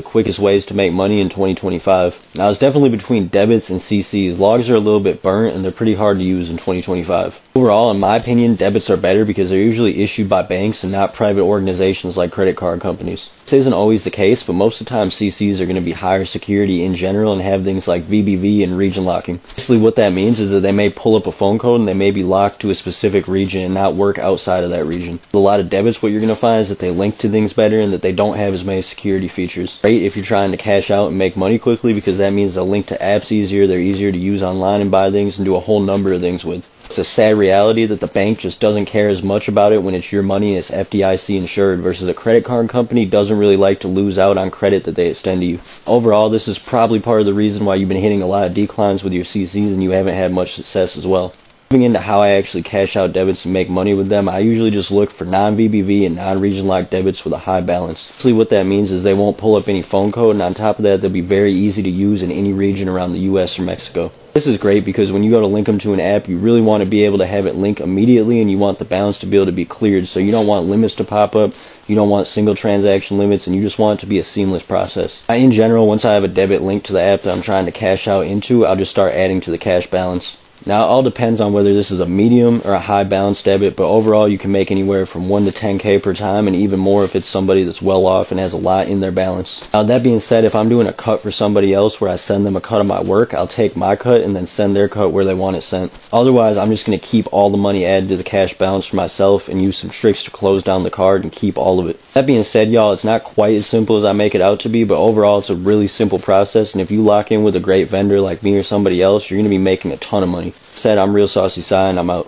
The quickest ways to make money in 2025. Now, it's definitely between debits and CCs. Logs are a little bit burnt and they're pretty hard to use in 2025. Overall, in my opinion, debits are better because they're usually issued by banks and not private organizations like credit card companies. This isn't always the case, but most of the time CCs are going to be higher security in general and have things like VBV and region locking. Basically what that means is that they may pull up a phone code and they may be locked to a specific region and not work outside of that region. With a lot of debits, what you're going to find is that they link to things better and that they don't have as many security features. Great if you're trying to cash out and make money quickly because that means they'll link to apps easier, they're easier to use online and buy things and do a whole number of things with. It's a sad reality that the bank just doesn't care as much about it when it's your money and it's FDIC insured versus a credit card company doesn't really like to lose out on credit that they extend to you. Overall, this is probably part of the reason why you've been hitting a lot of declines with your CCs and you haven't had much success as well. Moving into how I actually cash out debits and make money with them, I usually just look for non-VBV and non-region locked debits with a high balance. Basically what that means is they won't pull up any phone code, and on top of that they'll be very easy to use in any region around the US or Mexico. This is great because when you go to link them to an app, you really want to be able to have it link immediately and you want the balance to be able to be cleared. So you don't want limits to pop up, you don't want single transaction limits, and you just want it to be a seamless process. In general, once I have a debit linked to the app that I'm trying to cash out into, I'll just start adding to the cash balance. Now, it all depends on whether this is a medium or a high balance debit, but overall you can make anywhere from 1 to 10K per time, and even more if it's somebody that's well off and has a lot in their balance. Now, that being said, if I'm doing a cut for somebody else where I send them a cut of my work, I'll take my cut and then send their cut where they want it sent. Otherwise, I'm just going to keep all the money added to the cash balance for myself and use some tricks to close down the card and keep all of it. That being said, y'all, it's not quite as simple as I make it out to be, but overall it's a really simple process, and if you lock in with a great vendor like me or somebody else, you're going to be making a ton of money. Said, I'm Real Saucy Cy, and I'm out.